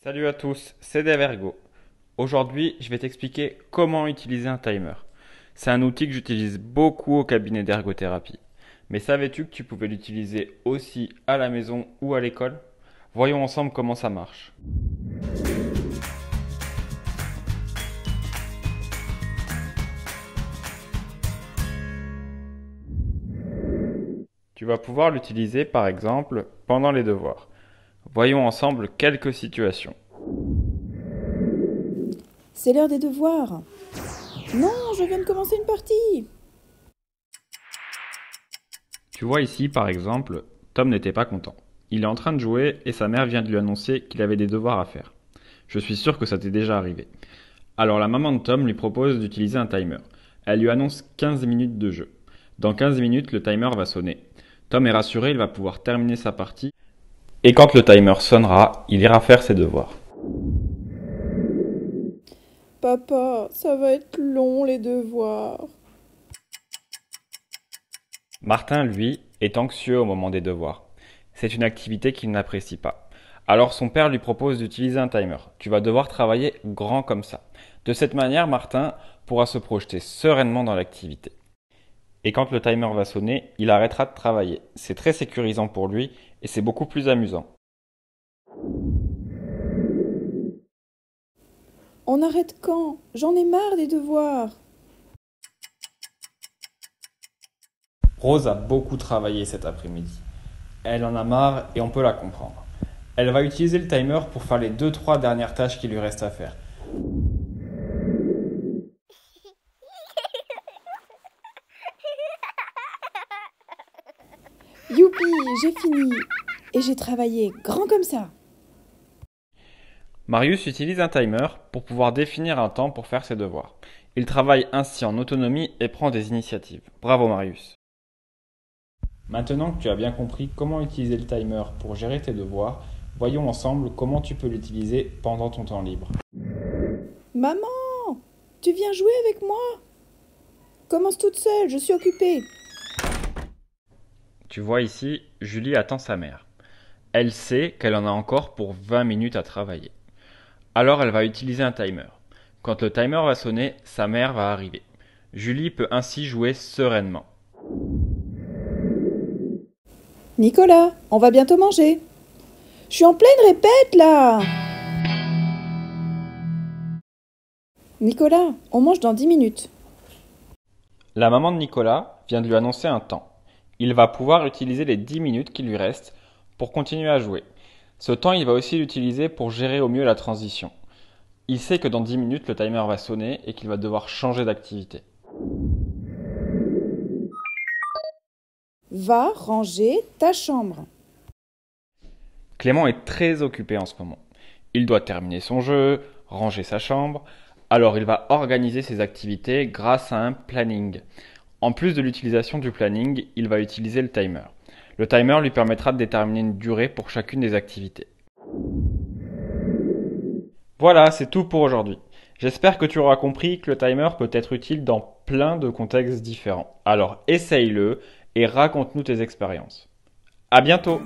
Salut à tous, c'est Devergo. Aujourd'hui, je vais t'expliquer comment utiliser un timer. C'est un outil que j'utilise beaucoup au cabinet d'ergothérapie. Mais savais-tu que tu pouvais l'utiliser aussi à la maison ou à l'école? Voyons ensemble comment ça marche. Tu vas pouvoir l'utiliser par exemple pendant les devoirs. Voyons ensemble quelques situations. C'est l'heure des devoirs. Non, je viens de commencer une partie. Tu vois ici par exemple, Tom n'était pas content. Il est en train de jouer et sa mère vient de lui annoncer qu'il avait des devoirs à faire. Je suis sûr que ça t'est déjà arrivé. Alors la maman de Tom lui propose d'utiliser un timer. Elle lui annonce 15 minutes de jeu. Dans 15 minutes, le timer va sonner. Tom est rassuré, il va pouvoir terminer sa partie. Et quand le timer sonnera, il ira faire ses devoirs. Papa, ça va être long les devoirs. Martin, lui, est anxieux au moment des devoirs. C'est une activité qu'il n'apprécie pas. Alors son père lui propose d'utiliser un timer. Tu vas devoir travailler grand comme ça. De cette manière, Martin pourra se projeter sereinement dans l'activité. Et quand le timer va sonner, il arrêtera de travailler. C'est très sécurisant pour lui et c'est beaucoup plus amusant. On arrête quand? J'en ai marre des devoirs. Rose a beaucoup travaillé cet après-midi. Elle en a marre et on peut la comprendre. Elle va utiliser le timer pour faire les deux-trois dernières tâches qui lui restent à faire. Youpi, j'ai fini. Et j'ai travaillé grand comme ça. Marius utilise un timer pour pouvoir définir un temps pour faire ses devoirs. Il travaille ainsi en autonomie et prend des initiatives. Bravo Marius. Maintenant que tu as bien compris comment utiliser le timer pour gérer tes devoirs, voyons ensemble comment tu peux l'utiliser pendant ton temps libre. Maman, tu viens jouer avec moi? Commence toute seule, je suis occupée. Tu vois ici, Julie attend sa mère. Elle sait qu'elle en a encore pour 20 minutes à travailler. Alors elle va utiliser un timer. Quand le timer va sonner, sa mère va arriver. Julie peut ainsi jouer sereinement. Nicolas, on va bientôt manger. Je suis en pleine répète là. Nicolas, on mange dans 10 minutes. La maman de Nicolas vient de lui annoncer un temps. Il va pouvoir utiliser les 10 minutes qui lui restent pour continuer à jouer. Ce temps, il va aussi l'utiliser pour gérer au mieux la transition. Il sait que dans 10 minutes, le timer va sonner et qu'il va devoir changer d'activité. Va ranger ta chambre. Clément est très occupé en ce moment. Il doit terminer son jeu, ranger sa chambre, alors il va organiser ses activités grâce à un planning. En plus de l'utilisation du planning, il va utiliser le timer. Le timer lui permettra de déterminer une durée pour chacune des activités. Voilà, c'est tout pour aujourd'hui. J'espère que tu auras compris que le timer peut être utile dans plein de contextes différents. Alors essaye-le et raconte-nous tes expériences. À bientôt!